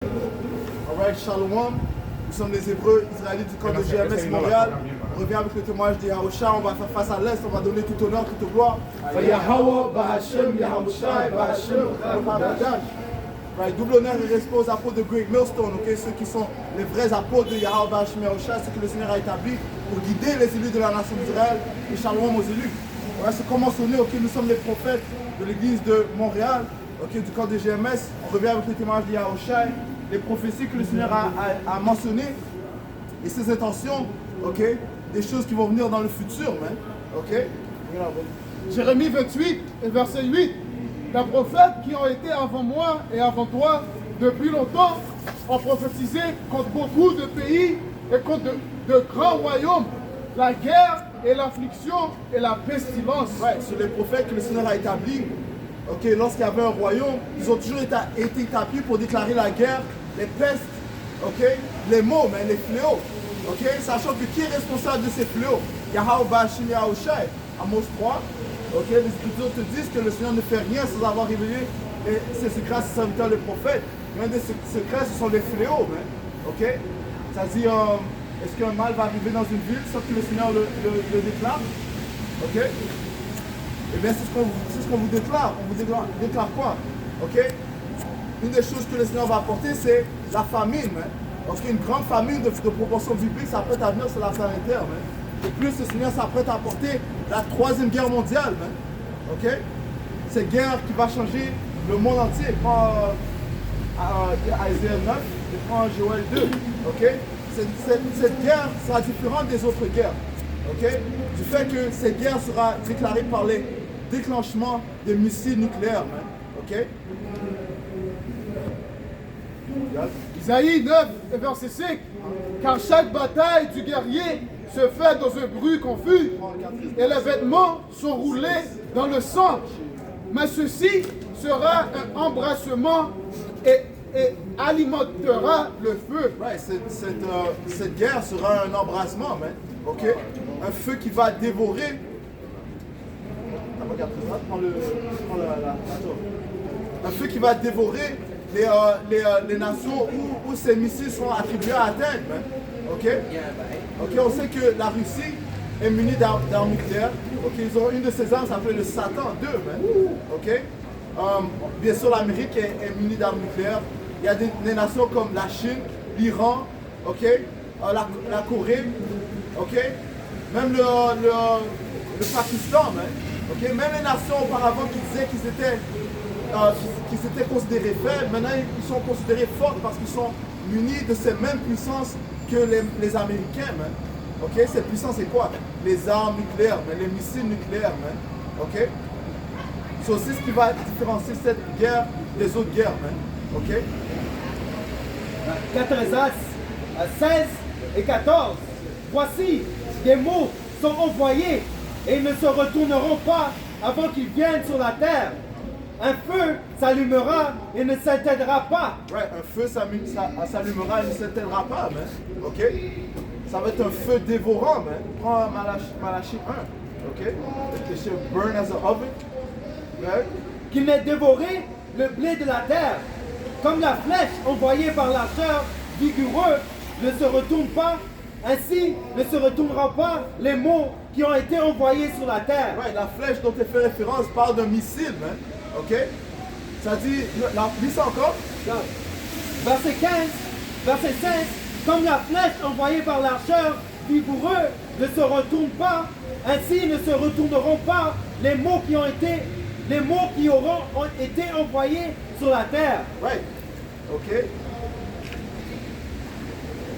Alright, Shalom. Nous sommes les Hébreux israélites du camp de GMS Montréal. On revient avec le témoignage de Yahusha. On va faire face à l'Est. On va donner tout honneur, toute gloire. Yahweh, Bahashem, Yahusha, Bahashem, Right, double honneur et respect aux apôtres de Great Millstone, okay? Ceux qui sont les vrais apôtres de Yahweh, Bahashem, Yahusha, ceux que le Seigneur a établis pour guider les élus de la nation d'Israël et Shalom aux élus. Ouais, c'est comment sonner, okay? Nous sommes les prophètes de l'église de Montréal, okay? Du camp de GMS. On revient avec le témoignage de Yahusha, les prophéties que le Seigneur a mentionnées et ses intentions, okay? Des choses qui vont venir dans le futur, man. Okay? Jérémie 28 et verset 8. Les prophètes qui ont été avant moi et avant toi depuis longtemps ont prophétisé contre beaucoup de pays et contre de grands royaumes, la guerre et l'affliction et la pestilence. Ouais, sur les prophètes que le Seigneur a établis, okay, lorsqu'il y avait un royaume, ils ont toujours été établis pour déclarer la guerre, les pestes, okay, les maux, mais les fléaux. Okay, sachant que qui est responsable de ces fléaux? Yahweh Bahashem Yahushai, Amos 3. Okay, les Écritures te disent que le Seigneur ne fait rien sans avoir révélé ses secrets à ses serviteurs, les prophètes. L'un des secrets, ce sont les fléaux. Okay? C'est-à-dire, est-ce qu'un mal va arriver dans une ville sans que le Seigneur le déclare? Okay? Eh bien, c'est ce qu'on vous déclare. On vous déclare quoi? Okay? Une des choses que le Seigneur va apporter, c'est la famine. Parce qu'une grande famine de proportion biblique s'apprête à venir sur la planète Terre. Et plus le Seigneur s'apprête à apporter la troisième guerre mondiale, ok? Cette guerre qui va changer le monde entier. Prends Isaiah 9 et prends Joël 2, ok? Cette guerre sera différente des autres guerres, ok? Du fait que cette guerre sera déclarée par les déclenchements des missiles nucléaires, ok? Isaïe 9 et verset 5. Car chaque bataille du guerrier se fait dans un bruit confus et les vêtements sont roulés dans le sang. Mais ceci sera un embrassement et alimentera le feu. Right, cette guerre sera un embrassement, okay? Un feu qui va dévorer. Un feu qui va dévorer les nations où ces missiles sont attribués à atteindre. Okay? Ok, on sait que la Russie est munie d'armes nucléaires. Okay? Ils ont une de ces armes, ça s'appelle le Satan 2. Okay? Bien sûr, l'Amérique est munie d'armes nucléaires. Il y a des nations comme la Chine, l'Iran, okay? La Corée, okay? Même le Pakistan. Okay? Même les nations auparavant qui disaient qu'ils étaient considérés faibles, maintenant ils sont considérés forts parce qu'ils sont munis de ces mêmes puissances que les Américains. Okay? Cette puissance c'est quoi? Les armes nucléaires, les missiles nucléaires. Okay? C'est aussi ce qui va différencier cette guerre des autres guerres. Okay? 4 16 et 14. Voici, des mots sont envoyés et ils ne se retourneront pas avant qu'ils viennent sur la terre. Un feu s'allumera et ne s'éteindra pas. Right, un feu s'allumera et ne s'éteindra pas, ok? Ça va être un feu dévorant, Prends Malachie 1, ok? It shall burn as an oven, right? Qu'il n'ait dévoré le blé de la terre. Comme la flèche envoyée par l'archeur vigoureux ne se retourne pas, ainsi ne se retournera pas les mots qui ont été envoyés sur la terre. Right, la flèche dont tu fais référence parle d'un missile, ok? Ça dit, lis ça encore? Verset 15, verset 16, comme la flèche envoyée par l'archeur vigoureux ne se retourne pas, ainsi ne se retourneront pas les mots qui auront été envoyés sur la terre. Right, ok?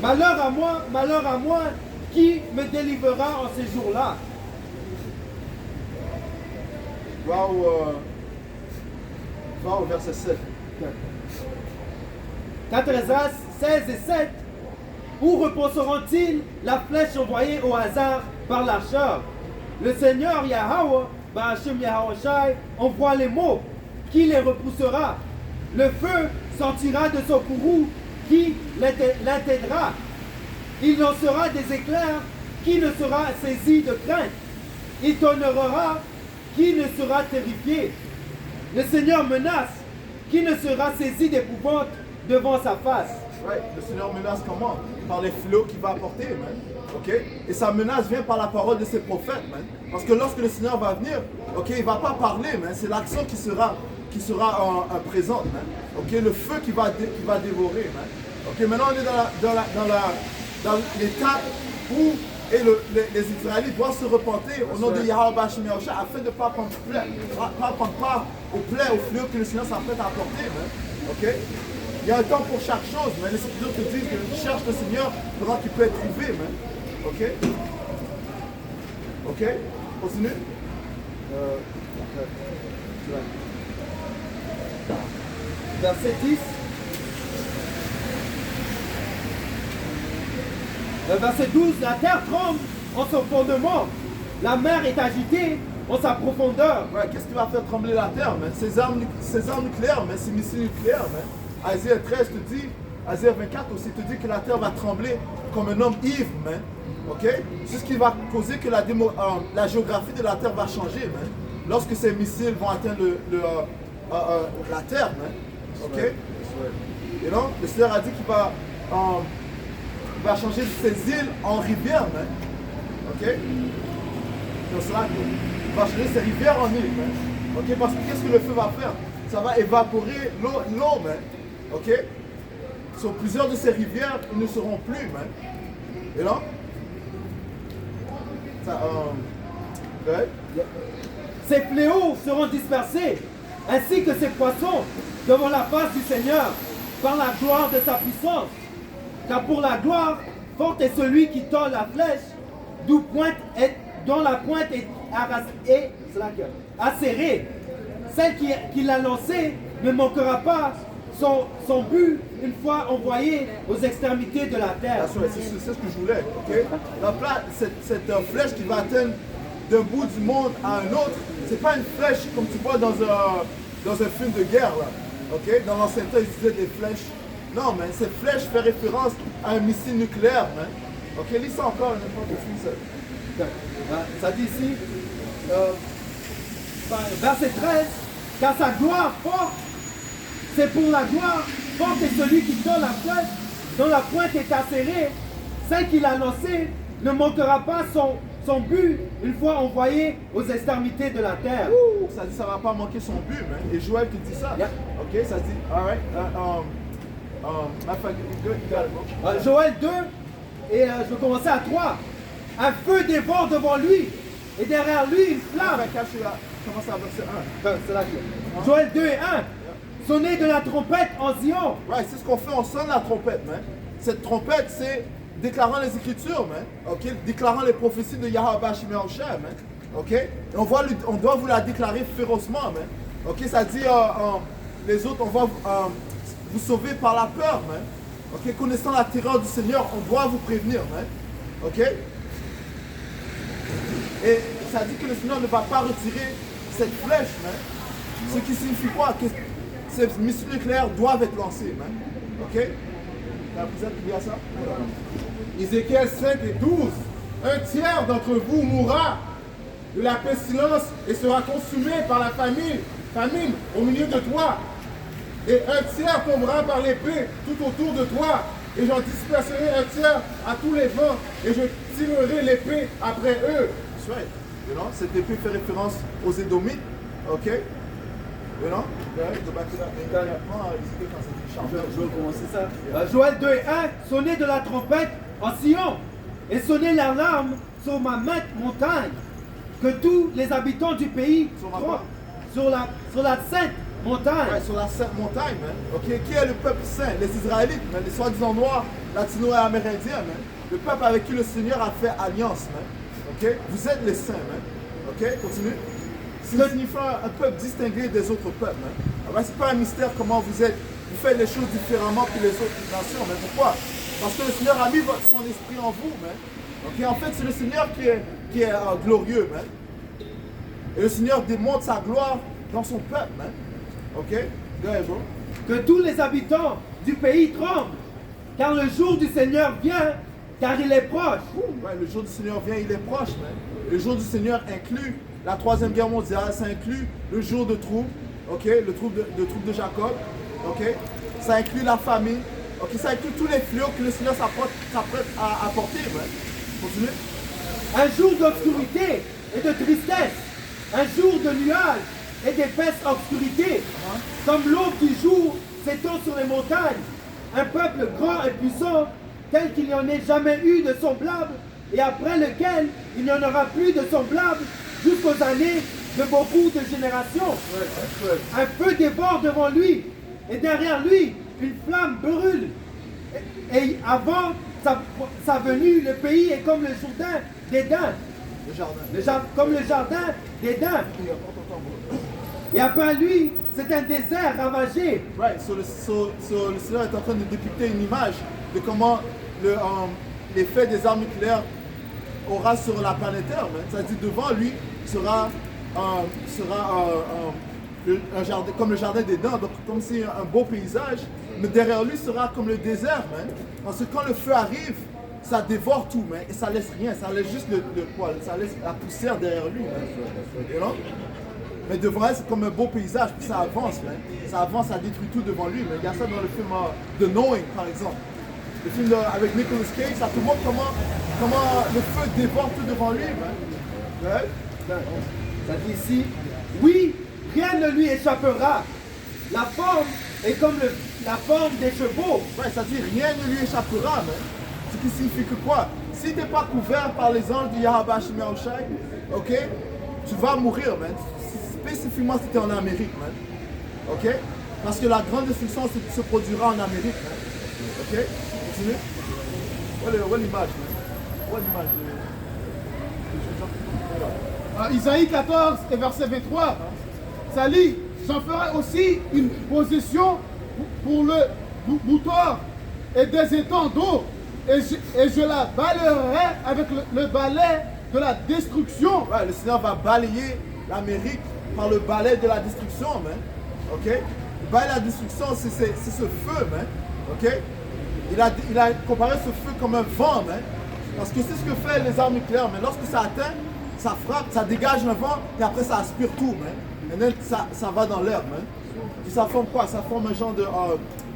Malheur à moi, qui me délivrera en ces jours-là? Va au verset 7. 4 Esdras 16 et 7. Où reposeront-ils la flèche envoyée au hasard par l'archeur? Le Seigneur Yahweh, Bahashem Yahushai, envoie les mots. Qui les repoussera? Le feu sortira de son courroux. Qui l'atteindra? Il lancera des éclairs. Qui ne sera saisi de crainte? Il t'honorera. Qui ne sera terrifié? Le Seigneur menace. Qui ne sera saisi d'épouvante? devant sa face. Right. Le Seigneur menace comment? Par les fléaux qu'il va apporter, man. Ok? Et sa menace vient par la parole de ses prophètes, man. Parce que lorsque le Seigneur va venir, ok, il ne va pas parler, man. C'est l'action qui sera présente, man. Ok? Le feu qui va dévorer, man. Ok? Maintenant, on est dans l'étape où les Israélites doivent se repentir au nom de Yahweh Bashim Yahusha afin de ne pas prendre part aux plaies, aux fléaux que le Seigneur s'apprête à apporter, man. Ok? Il y a un temps pour chaque chose, mais les Écritures te disent que cherche le Seigneur pendant qu'il peut être trouvé, man. Ok? Ok? Continue. Verset 10. Verset 12. La terre tremble en son fondement. La mer est agitée en sa profondeur. Ouais, qu'est-ce qui va faire trembler la terre, man? Ces armes nucléaires, man, ces missiles nucléaires, man. Isaïe 13 te dit, Isaïe 24 aussi te dit que la terre va trembler comme un homme ivre, man. Ok? C'est ce qui va causer que la géographie de la terre va changer, man. Lorsque ces missiles vont atteindre la terre, man. Ok? Et donc, le Seigneur a dit qu'il va changer ces îles en rivières, man. Ok? C'est cela qu'il va changer ces rivières en îles, man. Ok? Parce que qu'est-ce que le feu va faire? Ça va évaporer l'eau, man. Ok? Sur plusieurs de ces rivières, ils ne seront plus, man. Et là, ouais. Ces fléaux seront dispersés, ainsi que ces poissons, devant la face du Seigneur, par la gloire de sa puissance. Car pour la gloire, fort est celui qui tord la flèche, dont la pointe est acérée. Celle qui l'a lancée ne manquera pas son but une fois envoyé aux extrémités de la terre. C'est ce que je voulais. Okay? Cette flèche qui va atteindre d'un bout du monde à un autre, c'est pas une flèche comme tu vois dans un film de guerre. Là. Okay? Dans l'ancien temps, ils utilisaient des flèches. Non, mais cette flèche fait référence à un missile nucléaire. Man. Ok, lis ça encore, n'importe où ça. Ça dit ici, verset 13, car sa gloire forte, c'est pour la gloire forte est celui qui tord la flèche, dont la pointe est acérée. Celle qui l'a lancée ne manquera pas son but une fois envoyé aux extrémités de la terre. Ouh, ça dit ça va pas manquer son but, man. Et Joël te dit ça. Yeah. Ok, ça dit, alright. Joël 2, et je vais commencer à 3. Un feu dévore devant lui, et derrière lui une flamme. Commence à verset 1. C'est là. Joël 2 et 1. Sonner de la trompette en Zion. Ouais, c'est ce qu'on fait, on sonne la trompette, man. Cette trompette, c'est déclarant les Écritures, man. Ok, déclarant les prophéties de Yahweh Bashim Yahusha, man. Ok, et on doit vous la déclarer férocement, man. Ok, ça dit, les autres, on va vous sauver par la peur, man. Ok, connaissant la terreur du Seigneur, on doit vous prévenir, man. Ok. Et ça dit que le Seigneur ne va pas retirer cette flèche, man. Ce qui signifie quoi? Que ces missiles nucléaires doivent être lancés, man. Ok? Vous êtes lié à ça? Ézéchiel 5 et 12. Un tiers d'entre vous mourra de la pestilence et sera consumé par la famine au milieu de toi. Et un tiers tombera par l'épée tout autour de toi. Et j'en disperserai un tiers à tous les vents. Et je tirerai l'épée après eux. That's right. You know, cette épée fait référence aux Édomites. Ok? You know? Go back to that. Je vais commencer ça. Joël 2 et 1. Sonnez de la trompette en Sion et sonnez l'alarme sur ma montagne. Que tous les habitants du pays sur la sainte montagne. Ouais, sur la sainte montagne, man. Ok? Qui est le peuple saint? Les Israélites, man. Les soi-disant noirs, latino et amérindiens, man. Le peuple avec qui le Seigneur a fait alliance, man. Ok? Vous êtes les saints, man. Ok? Continue. Ça signifie un peuple distingué des autres peuples, man. Alors, c'est pas un mystère comment vous êtes. Vous faites les choses différemment que les autres nations, mais pourquoi? Parce que le Seigneur a mis son esprit en vous, man. Ok? En fait, c'est le Seigneur qui est glorieux, man. Et le Seigneur démontre sa gloire dans son peuple, man. Ok? Go ahead, bro. Que tous les habitants du pays tremblent, car le jour du Seigneur vient, car il est proche. Ouais, le jour du Seigneur vient, il est proche, man. Le jour du Seigneur inclut la Troisième Guerre mondiale, ça inclut le jour de trouble, ok? Le trouble de Jacob, ok? Ça inclut la famille. Ok, ça inclut tous les fléaux que le Seigneur s'apprête à apporter. Man. Continue. Un jour d'obscurité et de tristesse, un jour de nuages et d'épaisse obscurité, comme l'aube du jour s'étend sur les montagnes, un peuple grand et puissant, tel qu'il n'y en ait jamais eu de semblable, et après lequel il n'y en aura plus de semblable jusqu'aux années de beaucoup de générations. Un feu dévore devant lui, et derrière lui, une flamme brûle. Et avant sa venue, le pays est comme le Jourdain d'Éden. Comme le jardin d'Éden. Et après lui, c'est un désert ravagé. Right, le Seigneur est en train de dépicter une image de comment l'effet des armes nucléaires aura sur la planète Terre. C'est-à-dire devant lui sera un jardin, comme le jardin d'Éden, donc comme si un beau paysage, mais derrière lui sera comme le désert, man. Parce que quand le feu arrive, ça dévore tout, man, et ça laisse rien, ça laisse juste le poil, ça laisse la poussière derrière lui, man. You know? Mais devant elle, c'est comme un beau paysage, puis ça avance, man. Ça avance, ça détruit tout devant lui, mais il y a ça dans le film The Knowing, par exemple. Le film avec Nicolas Cage, ça te montre comment le feu dévore tout devant lui, man. Ouais? Ça dit ici, oui, rien ne lui échappera. La forme est comme la forme des chevaux. Ouais, ça dit rien ne lui échappera, man. Ce qui signifie que quoi? Si tu n'es pas couvert par les anges du Yahweh Shemel Shai, ok, tu vas mourir, man. Spécifiquement si tu es en Amérique, man. Ok? Parce que la grande destruction se produira en Amérique, man. Ok? Continue. Où est l'image, man? Où est l'image Isaïe 14 et verset 23, ça lit, j'en ferai aussi une possession pour le boutoir et des étangs d'eau, et je la balayerai avec le balai de la destruction. Ouais, le Seigneur va balayer l'Amérique par le balai de la destruction, man. Ok? Le balai de la destruction, c'est ce feu, man. Ok? Il a comparé ce feu comme un vent, man. Parce que c'est ce que fait les armes nucléaires, mais lorsque ça atteint, ça frappe, ça dégage un vent, et après ça aspire tout, man. Et then ça va dans l'air, man. Et ça forme quoi? Ça forme un genre de...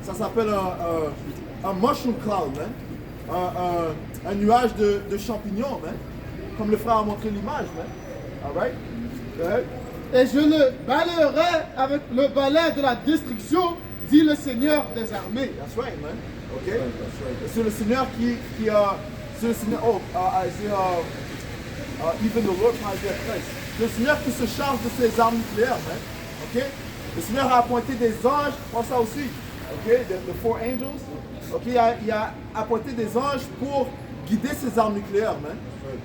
ça s'appelle un mushroom cloud, man. Un nuage de champignons, man. Comme le frère a montré l'image, man. Alright? Et je le balayerai avec le balai de la destruction, dit le Seigneur des armées. That's right, man. Ok? C'est le Seigneur c'est le Seigneur... even the Lord Isaiah Christ. Le Seigneur qui se charge de ses armes nucléaires, man. Ok? Le Seigneur a appointé des anges pour ça aussi. Ok? The four angels. Ok? Il a appointé des anges pour guider ses armes nucléaires, man.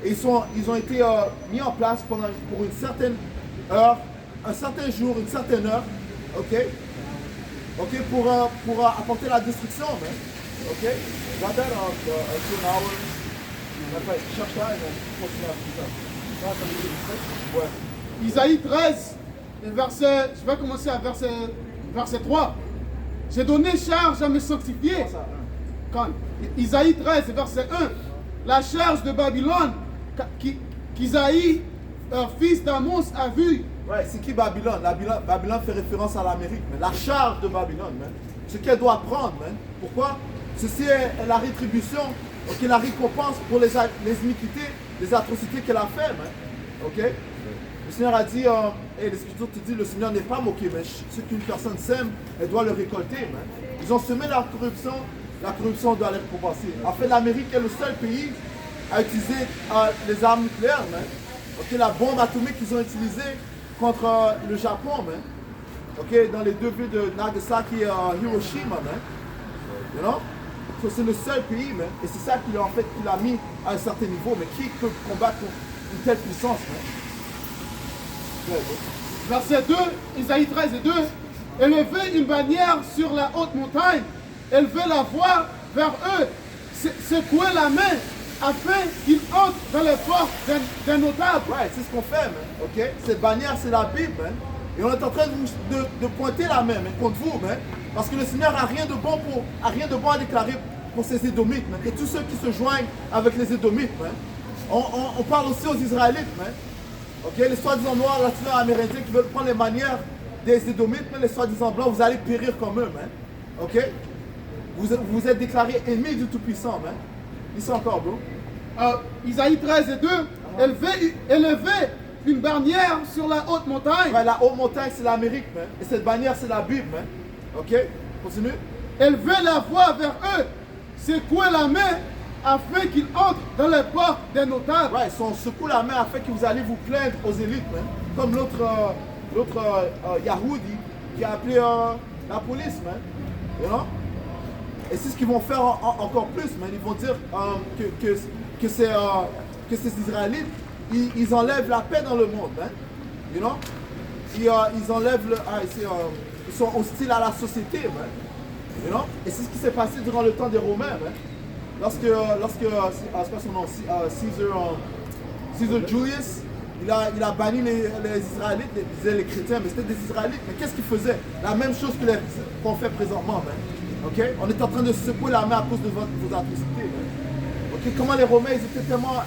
Et ils ont été mis en place pour une certaine heure, un certain jour, une certaine heure. Ok? Ok? Pour apporter la destruction, man. Ok? Got that an hour. Cherche ça et on continue à faire ça. Ouais. Isaïe 13, je vais commencer à verset 3. J'ai donné charge à me sanctifier. Quand Isaïe 13, verset 1. La charge de Babylone qu'Isaïe, fils d'Amos, a vue. Ouais, c'est qui Babylone? Babylone fait référence à l'Amérique, mais la charge de Babylone, man. Ce qu'elle doit prendre, man. Pourquoi? Ceci est la rétribution, ok, la récompense pour les iniquités, les atrocités qu'elle a fait, man. Ok? Le Seigneur a dit, et l'Écriture te dit, le Seigneur n'est pas moqué, mais ce qu'une personne sème, elle doit le récolter, man. Ils ont semé la corruption doit les récompenser. En fait, l'Amérique est le seul pays à utiliser les armes nucléaires, man. Ok, la bombe atomique qu'ils ont utilisée contre le Japon, man. Ok, dans les deux villes de Nagasaki et Hiroshima, man. You know? So, c'est le seul pays, man. Et c'est ça qu'il a mis à un certain niveau. Mais qui peut combattre une telle puissance, man? Verset 2, Isaïe 13 et 2. Élevez une bannière sur la haute montagne, élevez la voix vers eux, secouez la main, afin qu'ils entrent dans les portes d'un notable. Ouais, c'est ce qu'on fait, man. Ok? Cette bannière, c'est la Bible, man. Et on est en train de pointer la main, man, contre vous, man. Parce que le Seigneur n'a rien de bon à déclarer pour ces Édomites, man. Et tous ceux qui se joignent avec les Édomites, man. On parle aussi aux Israélites, man. Ok? Les soi-disant noirs, latino-amérindiens qui veulent prendre les manières des Édomites, mais les soi-disant blancs, vous allez périr comme eux, man. Ok? Vous êtes déclaré ennemi du Tout-Puissant, man. Ici encore, bro. Isaïe 13 et 2, élevez une barrière sur la haute montagne. Ouais, la haute montagne, c'est l'Amérique, man. Et cette bannière, c'est la Bible, man. Ok? Continue. Élevez la voix vers eux. Secouez la main afin qu'ils entrent dans les portes des notables. Ouais, ils secouent la main afin que vous allez vous plaindre aux élites, man. Comme l'autre Yahoudi qui a appelé la police, man. You know? Et c'est ce qu'ils vont faire encore plus, man. Ils vont dire que ces Israélites, ils enlèvent la paix dans le monde, man. You know? Ils enlèvent ils sont hostiles à la société, man. You know? Et c'est ce qui s'est passé durant le temps des Romains, man. Lorsque c'est pas son nom, Caesar Julius, il a banni les Israélites, les chrétiens, mais c'était des Israélites. Mais qu'est-ce qu'ils faisaient? La même chose qu'on fait présentement, man. Ok? On est en train de secouer la main à cause de vos atrocités, man. Ok? Comment les Romains, ils étaient tellement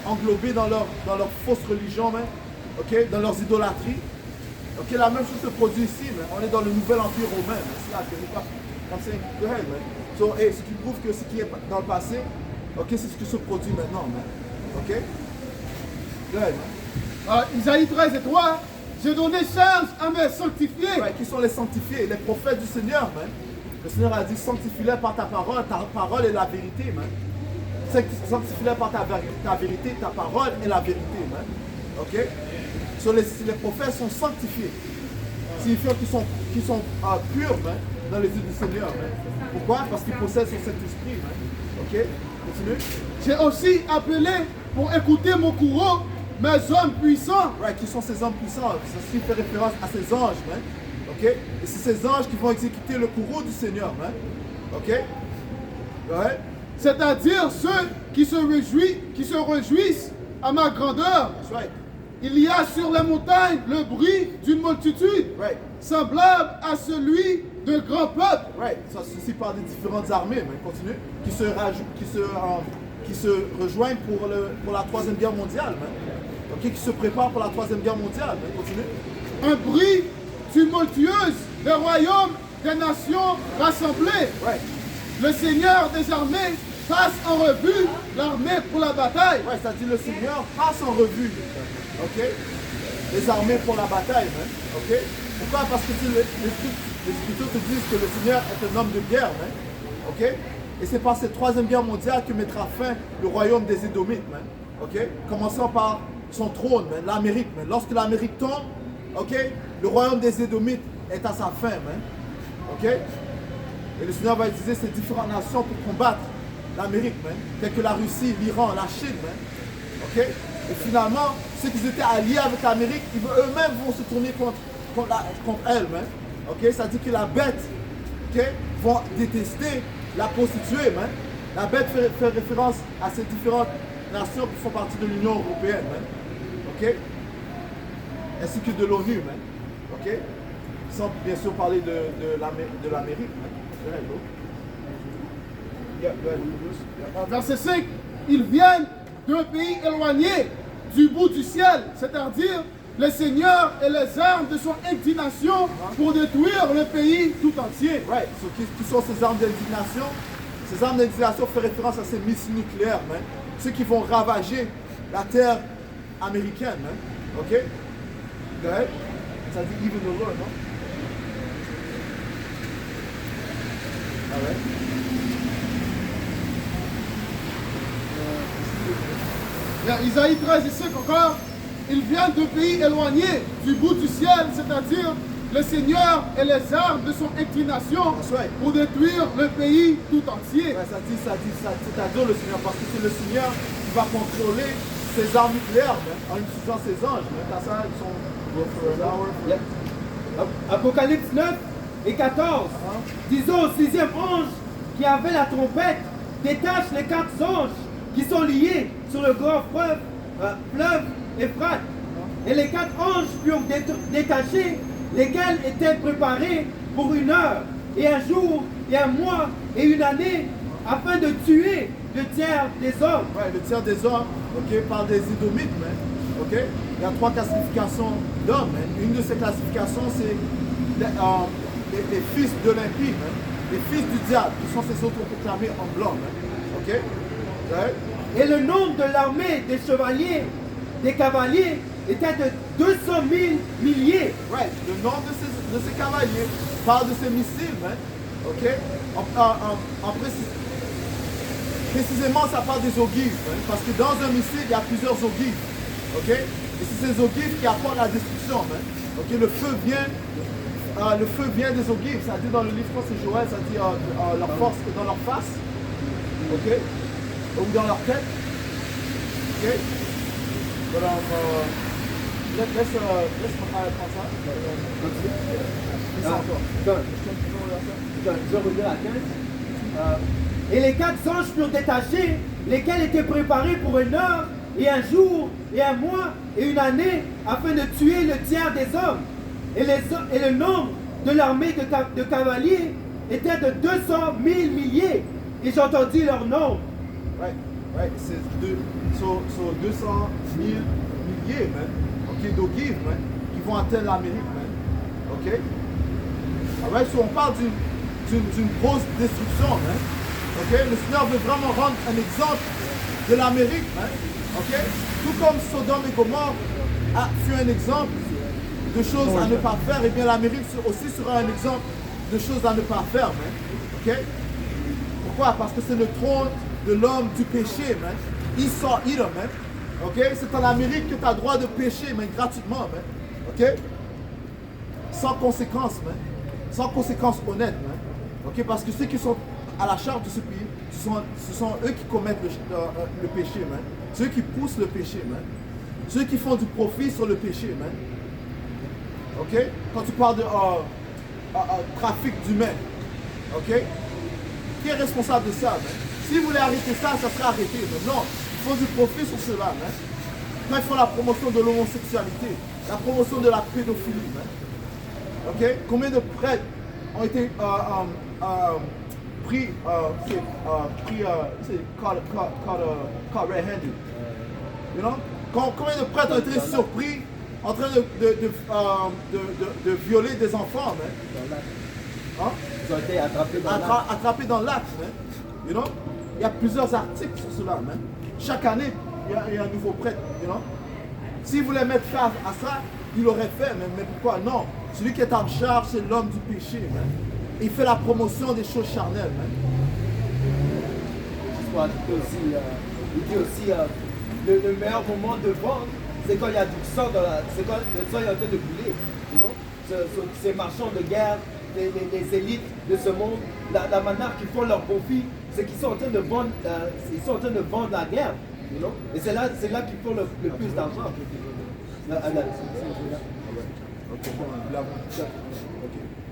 englobés dans leur fausse religion, man. Ok? Dans leurs idolâtries. Ok? La même chose se produit ici, man. On est dans le nouvel empire romain, man. C'est là que c'est pas. I'm saying, go ahead, man. So, hey, ce qui prouve que ce qui est dans le passé, ok, c'est ce qui se produit maintenant, man. Ok? Go ahead, man. Isaïe 13 et 3, j'ai donné charge à mes sanctifiés. Ouais, qui sont les sanctifiés? Les prophètes du Seigneur, man. Le Seigneur a dit, sanctifie-les par ta parole est la vérité, man. Sanctifie-les par ta vérité, ta parole est la vérité, man. Ok? So, les prophètes sont sanctifiés. Signifiant qu'ils sont purs, man, dans les yeux du Seigneur, man. Pourquoi? Parce qu'ils possèdent son Saint-Esprit, man. Ok? Continue. J'ai aussi appelé pour écouter mon courroux mes hommes puissants. Right, qui sont ces hommes puissants? Ça fait référence à ces anges, man. Ok? Et c'est ces anges qui vont exécuter le courroux du Seigneur, man. Ok? Ouais. C'est-à-dire ceux qui se réjouissent à ma grandeur. That's right. Il y a sur les montagnes le bruit d'une multitude, Right. semblable à celui d'un grand peuple. Right. Ça, ceci par des différentes armées, man. Continue. Qui se rejoignent pour la Troisième Guerre mondiale, man. Ok? Qui se préparent pour la Troisième Guerre mondiale, man. Continue. Un bruit tumultueux des royaumes, des nations rassemblées. Right. Le Seigneur des armées passe en revue l'armée pour la bataille. Ouais, c'est-à-dire le Seigneur passe en revue. Ok? Les armées pour la bataille, man. Ok? Pourquoi? Parce que les Écritures te disent que le Seigneur est un homme de guerre, man. Ok? Et c'est par cette Troisième Guerre mondiale que mettra fin le royaume des Édomites, man. Ok? Commençant par son trône, man, l'Amérique, man. Lorsque l'Amérique tombe, ok? Le royaume des Édomites est à sa fin, man. Ok? Et le Seigneur va utiliser ces différentes nations pour combattre l'Amérique, man. Telles que la Russie, l'Iran, la Chine, man. Ok? Et finalement, ceux qui étaient alliés avec l'Amérique, eux-mêmes vont se tourner contre elle, man. Ok? C'est-à-dire que la bête, ok, vont détester la prostituée, man. La bête fait référence à ces différentes nations qui font partie de l'Union européenne, man. Ok? Ainsi que de l'ONU, man. Ok? Sans bien sûr parler de l'Amérique, man. Verset 5, ils viennent d'un pays éloigné du bout du ciel, c'est-à-dire le Seigneur et les armes de son indignation pour détruire le pays tout entier. Right. So, qui sont ces armes d'indignation? Ces armes d'indignation font référence à ces missiles nucléaires, man. Ceux qui vont ravager la terre américaine, man. Ok? Go ahead. Ça dit even the Lord, non? Alright. Isaïe 13 et 5 encore, ils viennent d'un pays éloigné du bout du ciel, c'est-à-dire le Seigneur et les armes de son inclination pour détruire le pays tout entier. Ouais, c'est-à-dire le Seigneur, parce que c'est le Seigneur qui va contrôler ses armes nucléaires, man, en utilisant ses anges. Man. Ça, ils sont... Apocalypse 9 et 14. Disons au sixième ange qui avait la trompette, détache les 4 anges qui sont liés sur le grand fleuve Euphrate. Et les 4 anges furent détachés, lesquels étaient préparés pour 1 heure, et 1 jour, et 1 mois, et 1 année, afin de tuer le tiers des hommes. Ouais, le tiers des hommes, ok, par des Édomites, man. Ok? Il y a 3 classifications d'hommes, man. Une de ces classifications, c'est les fils d'Olympie, man, les fils du diable, qui sont ces autres proclamés en blanc. Man. OK? Right? Et le nombre de l'armée des chevaliers, des cavaliers, était de 200 000 milliers. Right. Le nombre de ces cavaliers parle de ces missiles. Man. OK? Précisément, ça parle des ogives. Hein, parce que dans un missile, il y a plusieurs ogives. OK? Et c'est ces ogives qui apportent la destruction. Hein. OK? Le feu vient des ogives. Ça dit dans le livre, c'est Joël, ça dit leur force est dans leur face. OK? Ou dans leur tête. OK? Alors, laisse prendre ça. Je reviens à 15. Et les 4 anges furent détachés, lesquels étaient préparés pour une heure, et un jour, et un mois, et une année, afin de tuer le tiers des hommes. Et le nombre de l'armée de cavaliers était de 200 000 milliers. Et j'entendis leur nom. Ouais, c'est 200 000 milliers, man. OK, d'ogives, man, qui vont atteindre l'Amérique, man. OK? Alright, so on parle d'une grosse destruction, man. OK? Le Seigneur veut vraiment rendre un exemple de l'Amérique, man. OK? Tout comme Sodome et Gomorrhe fut un exemple de choses à ne pas faire, et bien l'Amérique aussi sera un exemple de choses à ne pas faire, man. OK? Pourquoi? Parce que c'est le trône de l'homme du péché, man. Esau Edom, man. OK? C'est en Amérique que tu as le droit de pécher, man, gratuitement, man. OK? Sans conséquences, man. Sans conséquences honnêtes, man. OK? Parce que ceux qui sont à la charge de ce pays, ce sont eux qui commettent le péché, man. Ceux qui poussent le péché, man. Ceux qui font du profit sur le péché, man. OK? Quand tu parles de trafic d'humains, OK? Qui est responsable de ça, man? Si vous voulez arrêter ça, ça sera arrêté. Mais non, ils font du profit sur cela, man. Quand ils font la promotion de l'homosexualité, la promotion de la pédophilie, man. OK? Combien de prêtres ont été pris caught red-handed? You know? Combien de prêtres ont été surpris en train de violer des enfants, man? Hein? Ils ont été attrapés dans l'acte, man. You know? Il y a plusieurs articles sur cela, man. Chaque année, il y a un nouveau prêtre, you know? S'il voulait mettre fin à ça, il l'aurait fait, mais pourquoi? Non. Celui qui est en charge, c'est l'homme du péché, man. Il fait la promotion des choses charnelles, man. Il dit aussi le meilleur moment de vendre, c'est quand il y a du sang c'est quand le sang est en train de couler, you know? Ces marchands de guerre, les élites de ce monde, la manière qu'ils font leur profit, c'est qu'ils sont en train de vendre, la guerre, you know? Et c'est là qu'ils font le plus d'argent.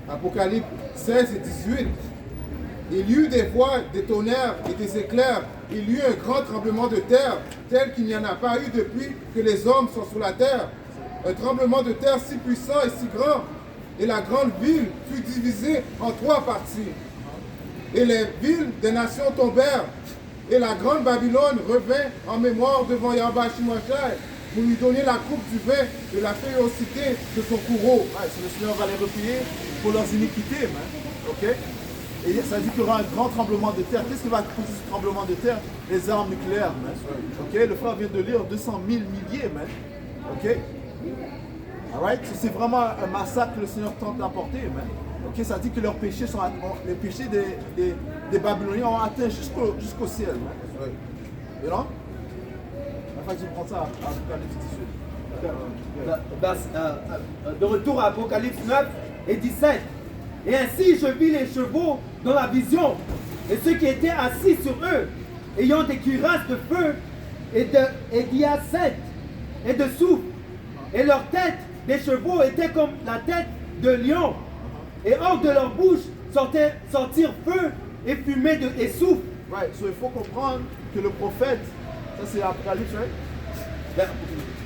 Apocalypse 16 et 18. Il y eut des voix, des tonnerres et des éclairs. Il y eut un grand tremblement de terre, tel qu'il n'y en a pas eu depuis que les hommes sont sur la terre. Un tremblement de terre si puissant et si grand. Et la grande ville fut divisée en 3 parties. Et les villes des nations tombèrent. Et la grande Babylone revint en mémoire devant Yahweh Shimashai pour lui donner la coupe du vin de la férocité de son courroux. Ouais, le Seigneur va les repayer pour leurs iniquités, man. OK? Et ça dit qu'il y aura un grand tremblement de terre. Qu'est-ce qui va causer ce tremblement de terre? Les armes nucléaires, man. OK? Le frère vient de lire 200 000 milliers, man. OK? Alright? C'est vraiment un massacre que le Seigneur tente d'apporter, man. OK? Ça dit que leurs péchés sont... Les péchés des Babyloniens ont atteint jusqu'au ciel, man. You know? Enfin, je prends ça à Apocalypse 18. De retour à Apocalypse 9 et 17. Et ainsi je vis les chevaux dans la vision, et ceux qui étaient assis sur eux, ayant des cuirasses de feu et d'hyacinthe et de soufre. Et leur tête des chevaux était comme la tête de lion. Et hors de leur bouche sortir feu et fumée et soufre. Right, so il faut comprendre que le prophète, ça c'est Apocalypse, right?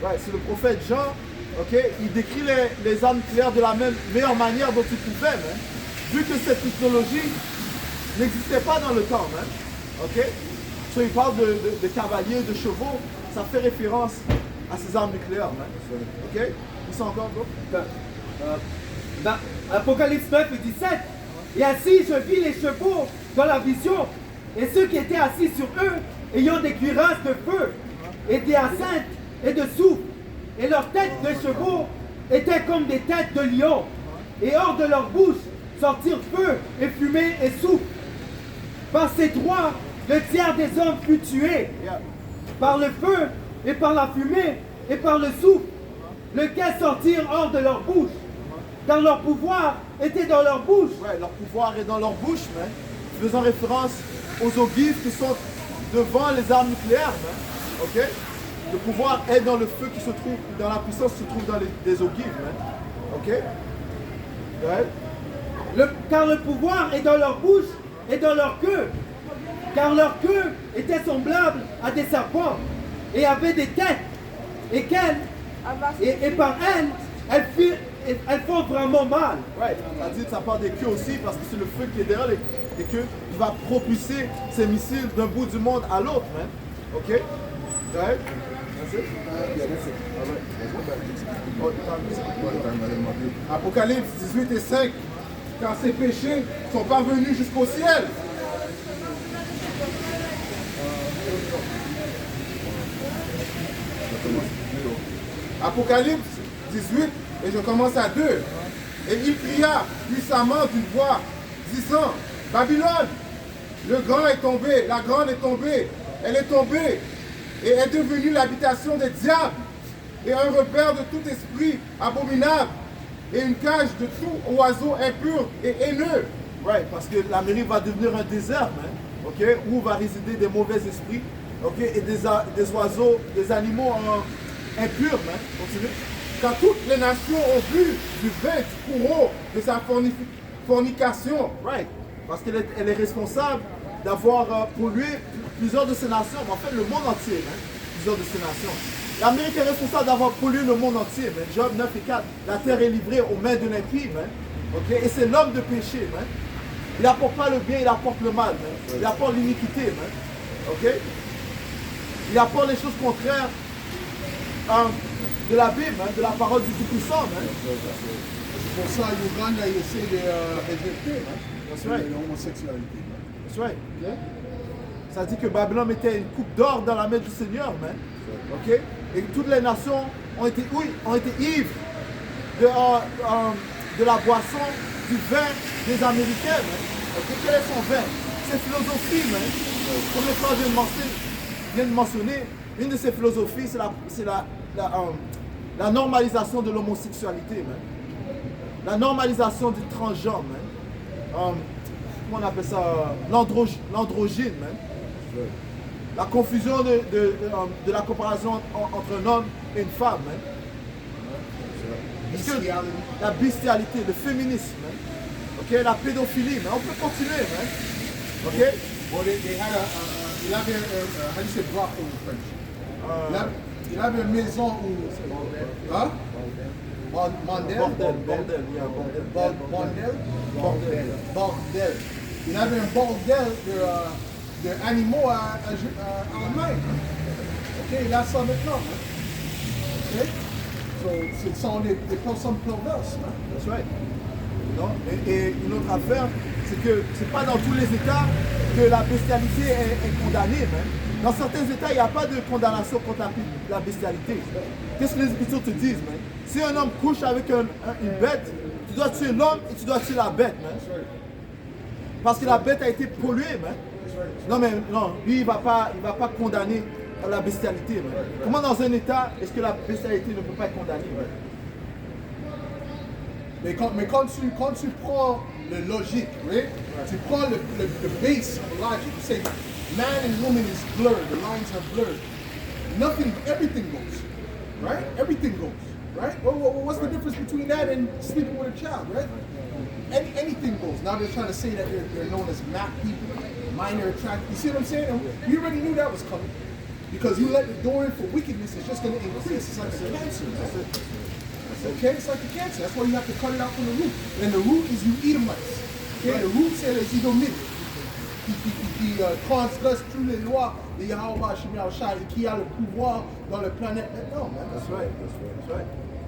Ouais, c'est le prophète Jean, ok? Il décrit les armes nucléaires de la meilleure manière dont il pouvait, man. Vu que cette technologie n'existait pas dans le temps, man. Ok? So il parle de cavaliers, de chevaux, ça fait référence à ces armes nucléaires, man. Ok? Ils sont encore d'autres? Dans Apocalypse 9 et 17. Et ainsi je vis les chevaux dans la vision, et ceux qui étaient assis sur eux, ayant des cuirasses de feu, et des enceintes et de souffle, et leurs têtes de chevaux étaient comme des têtes de lions, et hors de leur bouche sortirent feu et fumée et souffle. Par ces trois, le tiers des hommes fut tué, par le feu et par la fumée et par le souffle, lequel sortirent hors de leur bouche, car leur pouvoir était dans leur bouche. Ouais, leur pouvoir est dans leur bouche, man. Faisant référence aux ogives qui sont devant les armes nucléaires, man. Ok? Le pouvoir est dans le feu qui se trouve, dans la puissance qui se trouve dans les ogives, man. Ok? Ouais. Car le pouvoir est dans leur bouche et dans leur queue. Car leur queue était semblable à des serpents et avait des têtes. Et par elles font vraiment mal. Ouais, ça dit que ça part des queues aussi parce que c'est le feu qui est derrière les queues qui va propulser ces missiles d'un bout du monde à l'autre, man. Ok? Ouais. Apocalypse 18 et 5. Car ces péchés sont parvenus jusqu'au ciel. Apocalypse 18, et je commence à 2. Et il cria puissamment d'une voix, disant, Babylone, le grand est tombé, la grande est tombée, elle est tombée, et est devenue l'habitation des diables, et un repère de tout esprit abominable, et une cage de tout oiseau impur et haineux. Ouais, parce que l'Amérique va devenir un désert, man. Ok? Où va résider des mauvais esprits, ok? Et des oiseaux, des animaux impurs, man. Continue. Quand toutes les nations ont bu du vin du courroux de sa fornication. Right. Parce qu'elle est responsable d'avoir pollué plusieurs de ces nations, en fait le monde entier, hein, plusieurs de ces nations. L'Amérique est responsable d'avoir pollué le monde entier, hein. Job 9 et 4, la terre est livrée aux mains de l'impie, hein. Okay? Et c'est l'homme de péché. Hein. Il n'apporte pas le bien, il apporte le mal. Hein. Il apporte l'iniquité. Hein. Okay? Il apporte les choses contraires de la Bible, hein, de la parole du Tout-Puissant. Hein. C'est pour ça Uganda essaie d'éjecter l'homosexualité. That's right. Yeah. Ça dit que Babylone mettait une coupe d'or dans la main du Seigneur, man. Okay? Et toutes les nations ont été ivres de la boisson, du vin des Américains. Okay? Quel est son vin? Ses philosophies, man. Comme le frère vient de mentionner, une de ces philosophies, c'est la normalisation de l'homosexualité, man. La normalisation du transgenre, man. Comment on appelle ça? L'androgyne, man. La confusion de la comparaison entre un homme et une femme, man. La bestialité, le féminisme, man. Okay? La pédophilie, man. On peut continuer, man. Ok? Well, il avait, how do you say brothel in French? Il avait une maison où, hein? Bordel. Il avait un bordel d'animaux en main. Ok, il a ça maintenant. Ok? So, ce sont des personnes perverses. That's right. Non? Et une autre affaire, c'est que c'est pas dans tous les États que la bestialité est condamnée. Hein. Dans certains États, il n'y a pas de condamnation contre la bestialité. Qu'est-ce que les Écritures te disent, man? Si un homme couche avec une bête, tu dois tuer l'homme et tu dois tuer la bête, man. Parce que la bête a été polluée, man. Non, mais non, lui, il va pas condamner la bestialité, man. Comment dans un État est-ce que la bestialité ne peut pas être condamnée, man? Mais quand tu prends le logique, right? Tu prends le base of logic, you say man and woman is blurred, the lines are blurred. Everything goes, right? Everything goes, right? What's the difference between that and sleeping with a child, right? Anything goes. Now they're trying to say that they're known as MAP people, minor attraction. You see what I'm saying? And we already knew that was coming. Because you let the door in for wickedness, it's just going to increase. It's like a cancer. Okay, it's like a cancer. That's why you have to cut it out from the root. And the root is you Edomites. Okay, the root c'est les Édomites qui transgressent toutes les lois de Yahweh Hashem Yahushua et qui a le pouvoir dans la planète maintenant. That's right.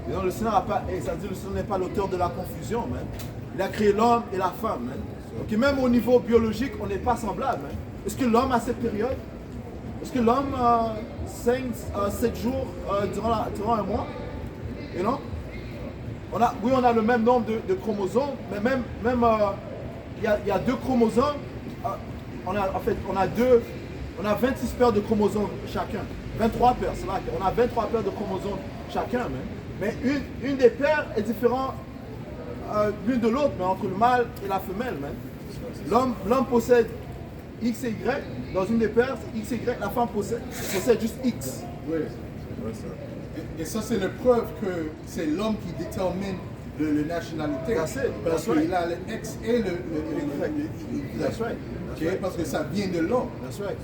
Et donc le Seigneur a pas, ça dit le Seigneur n'est pas l'auteur de la confusion, man. Il a créé l'homme et la femme, man. Ok, même au niveau biologique, on n'est pas semblable, man. Est-ce que l'homme a cette période? Est-ce que l'homme saigne 7 jours durant un mois? Et non? Oui, on a le même nombre de chromosomes, mais même il y a 2 chromosomes. On a 26 paires de chromosomes chacun. 23 paires, c'est là. On a 23 paires de chromosomes chacun, mais une des paires est différente l'une de l'autre, mais entre le mâle et la femelle, l'homme possède X et Y, dans une des paires, c'est X et Y, la femme possède juste X. Oui. Et ça, c'est la preuve que c'est l'homme qui détermine la nationalité. Parce qu'il a le X et le Y. That's right. Okay? Parce que ça vient de l'homme. That's right.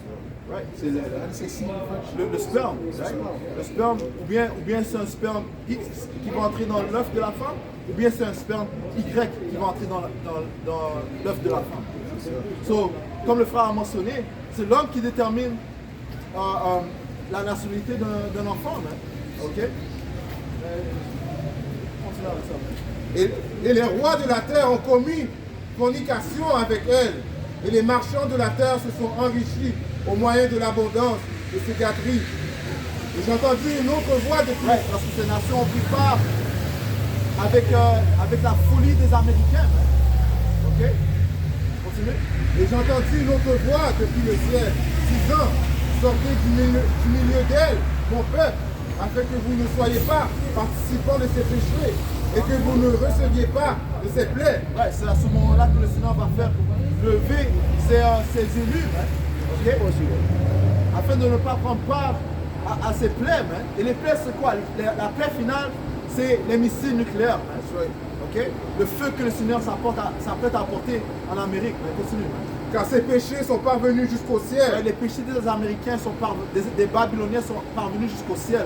Right. C'est le sperme. Right? Le sperme, ou bien c'est un sperme X qui va entrer dans l'œuf de la femme, ou bien c'est un sperme Y qui va entrer dans l'œuf de la femme. So, comme le frère a mentionné, c'est l'homme qui détermine la nationalité d'un enfant. Ok? Et les rois de la terre ont commis fornication avec elle. Et les marchands de la terre se sont enrichis au moyen de l'abondance de ces gâteries. Et j'ai entendu une autre voix de plus. Parce que ces nations ont pris part avec la folie des Américains. Ok? Continuez. Et j'ai entendu une autre voix depuis le ciel, disant, sortez du milieu d'elle, mon peuple, afin que vous ne soyez pas participants de ses péchés et que vous ne receviez pas de ses plaies. Ouais, c'est à ce moment-là que le Seigneur va faire lever ses élus, okay? Afin de ne pas prendre part à ces plaies. Et les plaies, c'est quoi? La plaie finale, c'est les missiles nucléaires. Okay? Le feu que le Seigneur s'apprête à apporter en Amérique. Continue. Car ces péchés sont parvenus jusqu'au ciel. Les péchés des Américains, des Babyloniens sont parvenus jusqu'au ciel.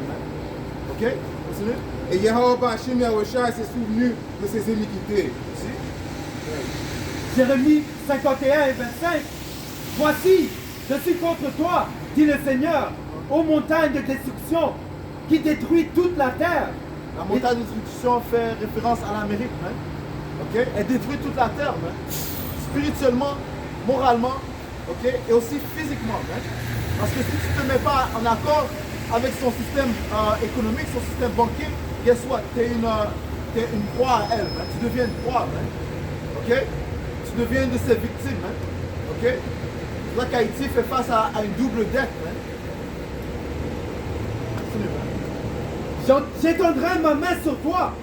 Ok? Continue. Et Yahweh Hashem Yahushua s'est souvenu de ses iniquités. Jérémie 51 et 25. Voici, je suis contre toi, dit le Seigneur, ô montagne de destruction, qui détruit toute la terre. La montagne de destruction fait référence à l'Amérique. Okay? Elle détruit toute la terre. Spirituellement, moralement, okay? Et aussi physiquement. Parce que si tu ne te mets pas en accord avec son système économique, son système bancaire, guess what? Tu es une proie à elle. Tu deviens une proie. Okay? Tu deviens une de ses victimes. Okay? C'est là qu'Haïti fait face à une double dette. J'étendrai ma main sur toi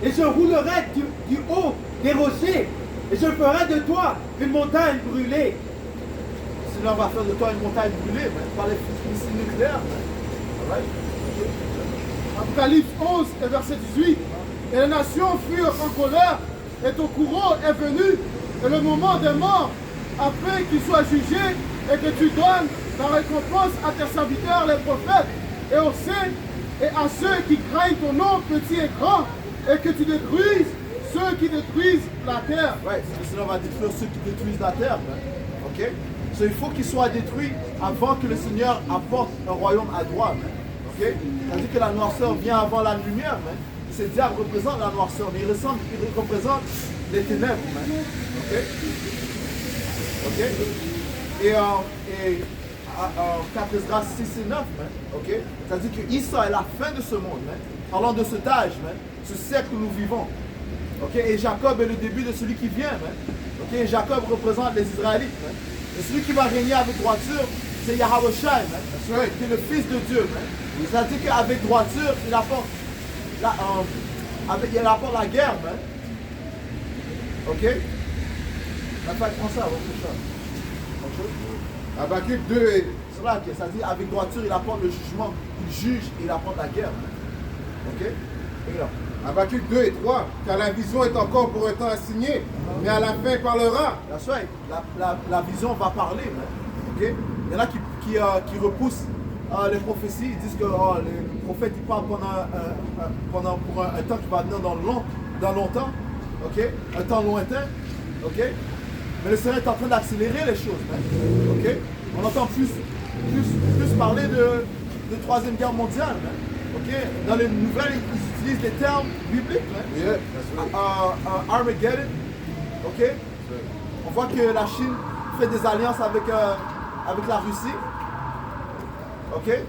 et je roulerai du haut des rochers et je ferai de toi une montagne brûlée. Le Seigneur va faire de toi une montagne brûlée par les missiles nucléaires. Right? Apocalypse 11 et verset 18. Et les nations furent en colère et ton courroux est venu et le moment des morts afin qu'ils soient jugés et que tu donnes la récompense à tes serviteurs les prophètes et aux saints et à ceux qui craignent ton nom, petits et grands, et que tu détruises ceux qui détruisent la terre. Ouais, le Seigneur va détruire ceux qui détruisent la terre. Ok? So, il faut qu'ils soient détruits avant que le Seigneur apporte un royaume à droite. Ok? C'est-à-dire que la noirceur vient avant la lumière. Ce diable représente la noirceur, mais il représente les ténèbres. Ok? Ok? Et 4 Esdras 6 et 9, okay? C'est-à-dire que Issa est la fin de ce monde, parlant de cet âge, ce siècle où nous vivons. Okay? Et Jacob est le début de celui qui vient. Okay? Et Jacob représente les Israélites. Et celui qui va régner avec droiture, c'est Yahweh Shai, qui est le Fils de Dieu. C'est-à-dire qu'avec droiture, il apporte la guerre. Ok? Ça fait penser à autre chose. Habakkuk 2 et... C'est là que ça dit avec droiture, il apporte le jugement, il juge et il apporte la guerre. Ok? Et là. Habakkuk 2 et 3. Car la vision est encore pour un temps assigné, mais à la fin il parlera. La vision va parler. Ok? Il y en a qui repoussent les prophéties. Ils disent que le prophète il parle pour un temps qui va venir dans longtemps. Ok? Un temps lointain. Ok? Mais le Seigneur est en train d'accélérer les choses. Ok? On entend plus parler de Troisième Guerre mondiale. Ok, dans les nouvelles, ils utilisent des termes bibliques. Hein? Yeah, that's right. Armageddon. Ok, on voit que la Chine fait des alliances avec la Russie. Ok, et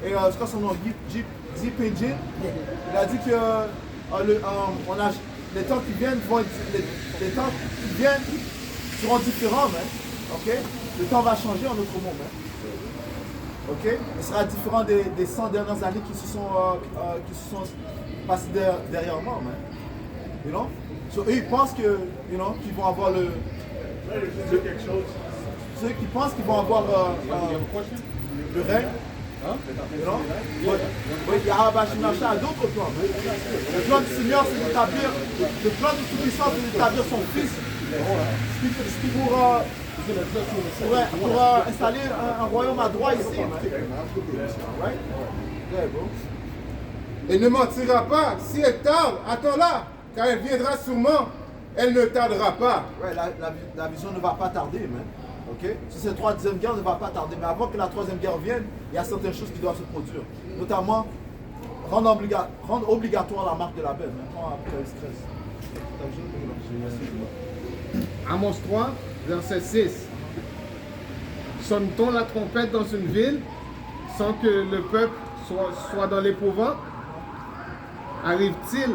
je crois que son nom Xi Jinping, il a dit que les temps qui viennent vont être, les temps qui viennent seront différents, man. Ok, le temps va changer en notre monde, man. Ok, il sera différent des 100 dernières années qui se sont passées derrière moi, man. You know? So, eux, ils pensent que, you know, qu'ils vont avoir le. Ceux qui pensent qu'ils vont avoir le règne. You know? But Yahweh Shemashah a d'autres plans. Le plan du Seigneur, c'est d'établir, le plan du Tout-Puissant, c'est d'établir son Fils pour installer un royaume à droit ici. Right? Yeah, bro. Et ne mentira pas. Si elle tarde, attends-la, car elle viendra sûrement. Elle ne tardera pas. Ouais, la vision ne va pas tarder, man. Ok? Si cette troisième guerre ne va pas tarder, mais avant que la troisième guerre vienne, il y a certaines choses qui doivent se produire. Notamment, rendre obligatoire la marque de la bête. Prends Apocalypse 13. Amos 3, verset 6. Sonne-t-on la trompette dans une ville sans que le peuple soit dans l'épouvante? Arrive-t-il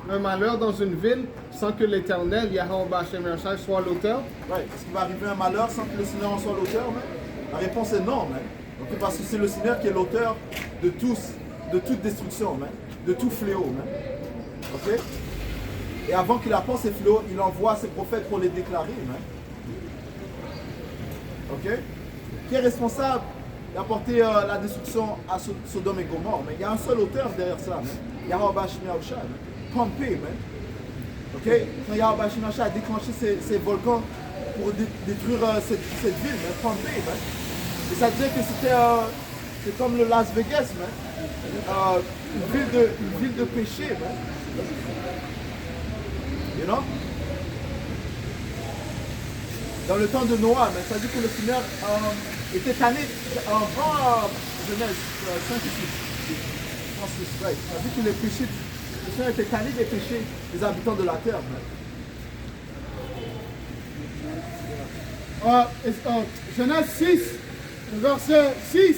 un malheur dans une ville sans que l'Éternel, Yahweh Hashem Yahshua, soit l'auteur? Ouais, est-ce qu'il va arriver un malheur sans que le Seigneur en soit l'auteur, man? La réponse est non, man. Okay, parce que c'est le Seigneur qui est l'auteur de toute destruction, man. De tout fléau, man. Ok? Et avant qu'il apporte ces fléaux, il envoie ses prophètes pour les déclarer, man. Ok? Qui est responsable d'apporter la destruction à Sodome et Gomorrhe? Mais il y a un seul auteur derrière ça, man. Yahweh Hashem Yahshua, man. Pompée, man. Ok? Quand Yahweh Hashem Yahshua a déclenché ces volcans pour détruire cette ville, man. Pompée, man. Et ça disait que c'est comme le Las Vegas, man. Une ville de péché, man. You know? Dans le temps de Noah, mais ça dit que le Seigneur était tanné en Genèse 5 et 6. Je pense que c'est vrai. Ça dit que le Seigneur était tanné des péchés des habitants de la terre. Genèse 6, verset 6.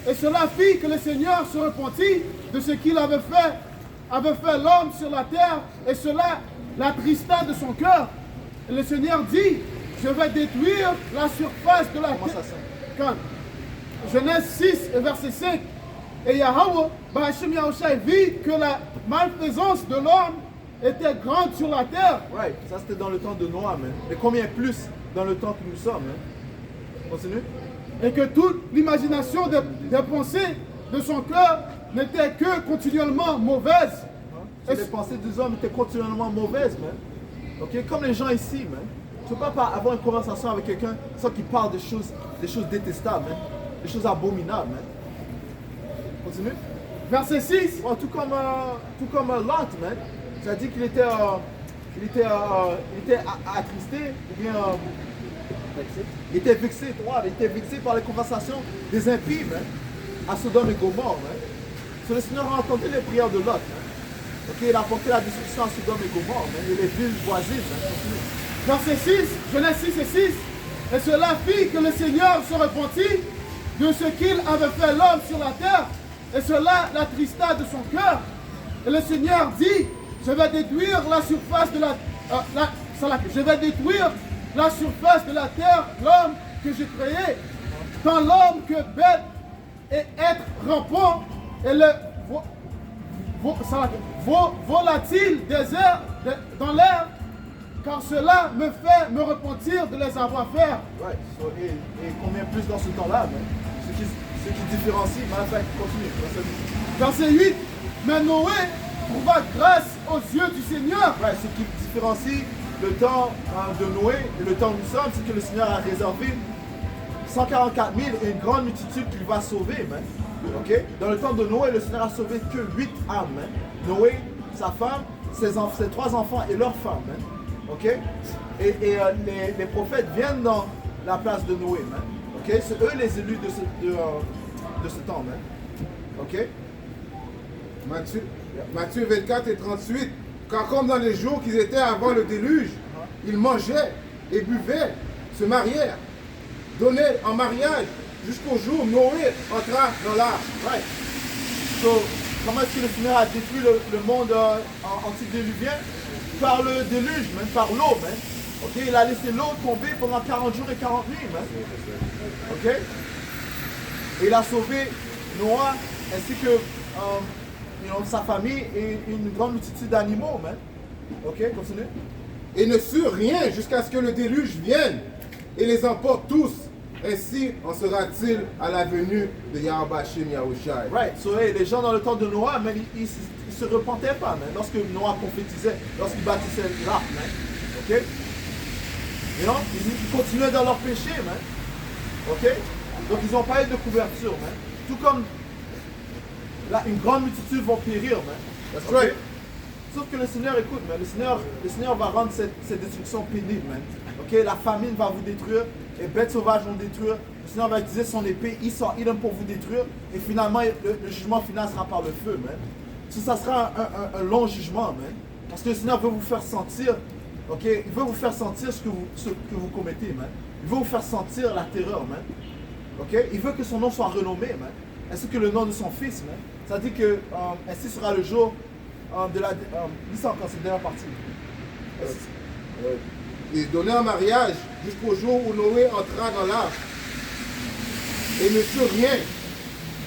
Et cela fit que le Seigneur se repentit de ce qu'il avait fait l'homme sur la terre, et cela l'attrista de son cœur. Et le Seigneur dit, je vais détruire la surface de la terre. Genèse 6, verset 5. Et Yahweh, Hashem Yahshua, vit que la malfaisance de l'homme était grande sur la terre. Ouais, ça c'était dans le temps de Noah, man. Mais combien plus dans le temps que nous sommes, hein? Continue. Et que toute l'imagination des pensées de son cœur n'était que continuellement mauvaise. Les pensées des hommes étaient continuellement mauvaises, man. Ok, comme les gens ici, man. Tu ne peux pas avoir une conversation avec quelqu'un sans qu'il parle des choses détestables, man. Des choses abominables, man. Continue. Verset 6. Oh, tout comme Lot, man. Ça dit qu'il était attristé, ou bien il était vexé, il était vexé par les conversations des impies, man, à Sodome et Gomorrhe, man. So, le Seigneur a entendu les prières de Lot, man. Ok, il a apporté la destruction à Sodome et Gomorrhe, man, et les villes voisines, man. Verset 6, Genèse 6 et 6. Et cela fit que le Seigneur se repentit de ce qu'il avait fait l'homme sur la terre, et cela l'attrista de son cœur. Et le Seigneur dit, je vais détruire la surface de la terre, l'homme que j'ai créé, tant l'homme que bête et être rampant, et le volatile des airs dans l'air, car cela me fait me repentir de les avoir fait. Ouais, so, et combien plus dans ce temps-là, man? Ce qui différencie, continue. Verset 8, mais Noé trouva grâce aux yeux du Seigneur. Ouais, ce qui différencie le temps de Noé et le temps où nous sommes, c'est que le Seigneur a réservé 144 000 et une grande multitude qu'il va sauver, man. Okay? Dans le temps de Noé, le Seigneur a sauvé que 8 âmes, man. Noé, sa femme, ses 3 enfants et leurs femmes, man. Okay? Et les prophètes viennent dans la place de Noé, man. Okay? C'est eux les élus de ce temps, man. Okay? Matthieu 24 et 38. Car comme dans les jours qui étaient avant le déluge, ils mangeaient et buvaient, se marièrent, donnaient en mariage jusqu'au jour où Noé entra dans l'arche. Right. So, comment est-ce que le Seigneur a détruit le monde antédiluvien? Par le déluge, même par l'eau, man. Ok, il a laissé l'eau tomber pendant 40 jours et 40 nuits, man. Ok. Et il a sauvé Noah ainsi que sa famille et une grande multitude d'animaux, man. Ok, continue. Et ne surent rien jusqu'à ce que le déluge vienne et les emporte tous. Ainsi en sera-t-il à la venue de Yahweh Yahushai. Right, so hey, les gens dans le temps de Noah, man, ils se repentaient pas, man, lorsque Noah prophétisait, lorsqu'il bâtissait l'arche, man. Ok? You know? Ils continuaient dans leur péché, man. Ok? Donc ils n'ont pas eu de couverture, man. Tout comme là, une grande multitude vont périr, man. That's Ok? right. Sauf que le Seigneur, écoute, man, le Seigneur va rendre cette destruction pénible, man. Ok? La famine va vous détruire, les bêtes sauvages vont détruire. Le Seigneur va utiliser son épée, Idem pour vous détruire. Et finalement, le jugement final sera par le feu, man. Ça sera un long jugement, man. Parce que le Seigneur veut vous faire sentir, ok? Il veut vous faire sentir ce que vous commettez, man. Il veut vous faire sentir la terreur, man. Ok? Il veut que son nom soit renommé, man. Ainsi que le nom de son fils, man. Ça dit que ainsi sera le jour de la... lis ça encore, c'est la dernière partie. Et donné en mariage jusqu'au jour où Noé entra dans l'arche. Et ne surent rien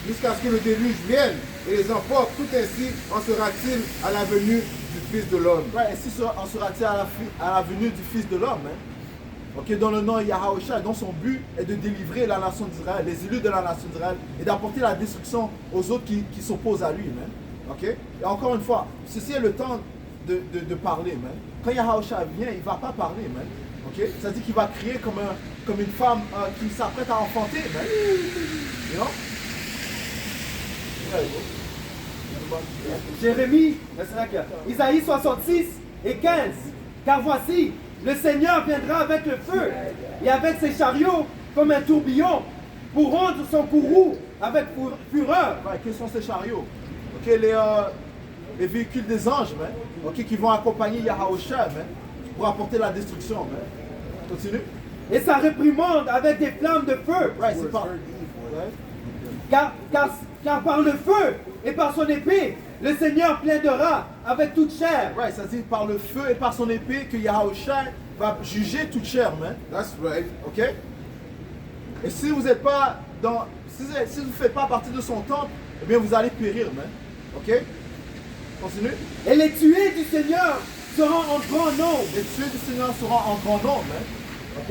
jusqu'à ce que le déluge vienne et les emporte. Tout ainsi en sera-t-il à la venue du Fils de l'homme. Ouais, ainsi en sera-t-il à la venue du Fils de l'homme, hein? Ok, dont le nom est Yahushua, dont son but est de délivrer la nation d'Israël, les élus de la nation d'Israël, et d'apporter la destruction aux autres qui s'opposent à lui, man. Ok? Et encore une fois, ceci est le temps de parler, man. Quand Yahushua vient, il ne va pas parler, man. Ok? Ça dit qu'il va crier comme une femme qui s'apprête à enfanter, man. You know? Jérémie, Isaïe 66 et 15. Car voici, le Seigneur viendra avec le feu et avec ses chariots comme un tourbillon pour rendre son courroux avec fureur. Ouais, quels sont ces chariots? Ok, les véhicules des anges, man. Ok, qui vont accompagner Yahushua, man, pour apporter la destruction, man. Continue. Et sa réprimande avec des flammes de feu. Right, c'est pas. Ouais. Car par le feu et par son épée, le Seigneur plaidera avec toute chair. Right, ça dit par le feu et par son épée que Yahushua va juger toute chair, man. That's right. Ok? Et si vous n'êtes pas dans. Si vous ne faites pas partie de son temple, eh bien vous allez périr, man. Ok? Continue. Et les tués du Seigneur seront en grand nombre. Les tués du Seigneur seront en grand nombre, man. Ok?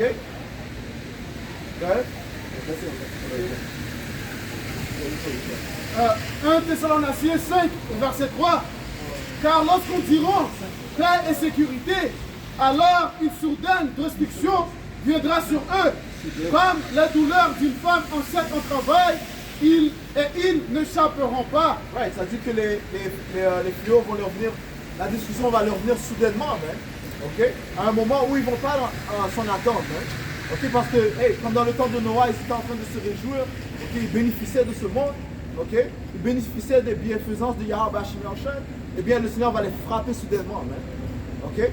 Ouais. 1 Thessaloniciens 5, verset 3. Car lorsqu'on dira paix et sécurité, alors une soudaine destruction viendra sur eux, comme la douleur d'une femme enceinte en travail, ils n'échapperont pas. Right, ça dit que les fléaux vont leur venir, la destruction va leur venir soudainement, man. Ok? À un moment où ils ne vont pas s'en attendre, man. Ok? Parce que, hey, comme dans le temps de Noah, ils étaient en train de se réjouir, ok? Ils bénéficiaient de ce monde, ok? Ils bénéficiaient des bienfaisances de Yahweh Shemel. Eh bien, le Seigneur va les frapper soudainement, man. Ok?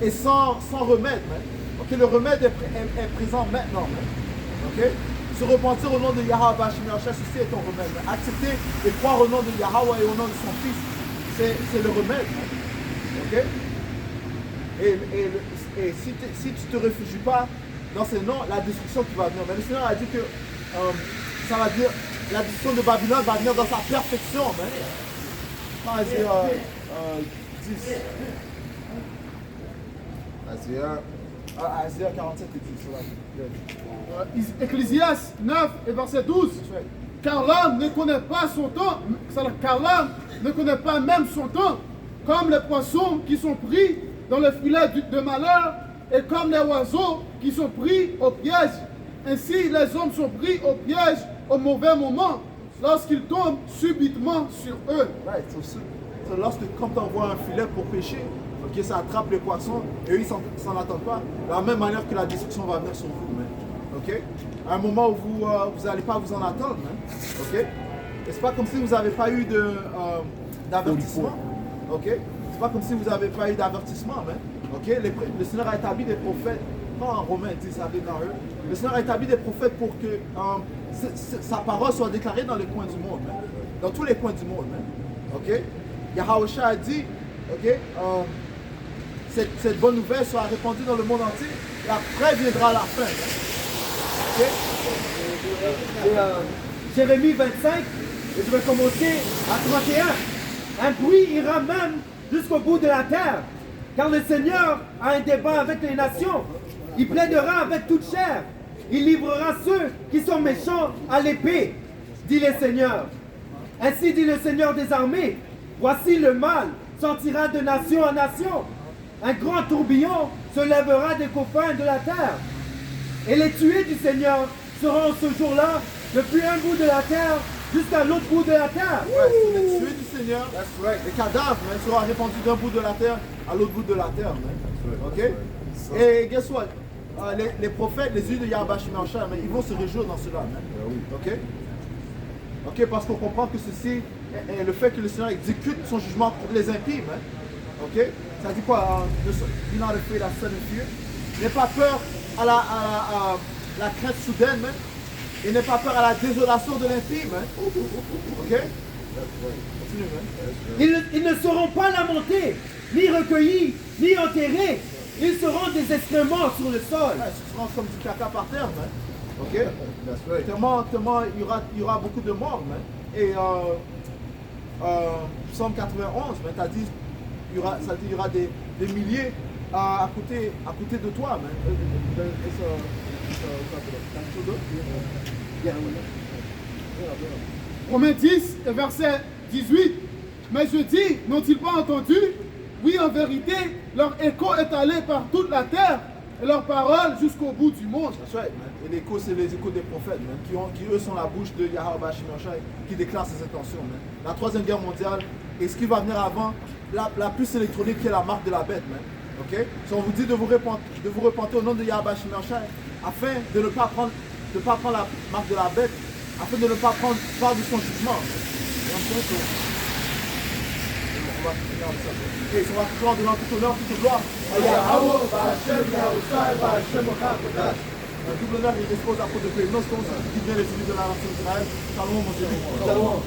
Et sans remède, man. Ok? Le remède est présent maintenant, man. Ok? Se repentir au nom de Yahweh Shemel, ceci est ton remède, man. Accepter et croire au nom de Yahweh et au nom de son Fils, c'est le remède, man. Ok? Et si tu ne te réfugies pas dans ces noms, la destruction qui va venir. Mais le Seigneur a dit que ça va dire, la destruction de Babylone va venir dans sa perfection, man. Dans Isaïe 10. Isaïe 47 et 10. Ecclésiaste 9 et verset 12. Car l'âme ne connaît pas son temps, car l'âme ne connaît pas même son temps, comme les poissons qui sont pris dans le filet de malheur, et comme les oiseaux qui sont pris au piège. Ainsi, les hommes sont pris au piège au mauvais moment, lorsqu'ils tombent subitement sur eux. Right, lorsque quand on voit un filet pour pêcher, ok, ça attrape les poissons, et eux ils s'en attendent pas. De la même manière que la destruction va venir sur vous, man. Ok? À un moment où vous n'allez pas vous en attendre, man. Ok? Et c'est pas comme si vous n'avez pas eu d'avertissement. Ok? C'est pas comme si vous n'avez pas eu d'avertissement, hein. Ok? Le Seigneur a établi des prophètes, pas en Romains 10, dans eux. Le Seigneur a établi des prophètes pour que sa parole soit déclarée dans les coins du monde, hein. Dans tous les coins du monde. Hein. Ok? Yahawashai a dit, ok? Cette bonne nouvelle sera répandue dans le monde entier. Et après viendra la fin. Hein. Ok? Jérémie 25, et je vais commencer à 31. Un bruit ira même jusqu'au bout de la terre, car le Seigneur a un débat avec les nations. Il plaidera avec toute chair. Il livrera ceux qui sont méchants à l'épée, dit le Seigneur. Ainsi dit le Seigneur des armées. Voici le mal sortira de nation en nation. Un grand tourbillon se lèvera des confins de la terre. Et les tués du Seigneur seront ce jour-là depuis un bout de la terre jusqu'à l'autre bout de la terre. Ouais, les tués du Seigneur, les cadavres seront répandus d'un bout de la terre à l'autre bout de la terre. Ok? Et guess what? Les prophètes, les yeux de Yahweh Shemashah, ils vont se réjouir dans cela. Ok? Ok, parce qu'on comprend que ceci est le fait que le Seigneur exécute son jugement pour les impies. Ok? Ça dit quoi? Be not afraid of sudden fear. N'aie pas peur à la crainte soudaine, man. Et n'aie pas peur à la désolation de l'impie. Ok? Continue, man. Ils ne seront pas lamentés, ni recueillis, ni enterrés. Ils seront des excréments sur le sol. Ouais, ce sera comme du caca par terre, man. Ok? Tellement il y aura beaucoup de morts, man. Et Psaume 91, man, ça dit il y aura des milliers à côté de toi, man. Romains 10, verset 18. Mais je dis, n'ont-ils pas entendu? Oui, en vérité, leur écho est allé par toute la terre et leur parole jusqu'au bout du monde. That's right, man. Et l'écho, c'est les échos des prophètes, man, qui eux sont la bouche de Yahweh Shemashah, qui déclarent ses intentions, man. La troisième guerre mondiale, et ce qui va venir avant, la puce électronique qui est la marque de la bête, man. Ok? Si on vous dit de vous repentir au nom de Yahweh Shemashah, afin de ne pas prendre la marque de la bête, afin de ne pas prendre part de son jugement. On va finir avec ça. Et on va toujours en donnant tout honneur, toute gloire à Yahweh, Ba'Hashem, Yahushai, Ba'Hashem, Ochad. Un double honneur, il dispose à propos de Pénos, qui vient les élus de la nation d'Israël. Shalom, mon Dieu. Shalom.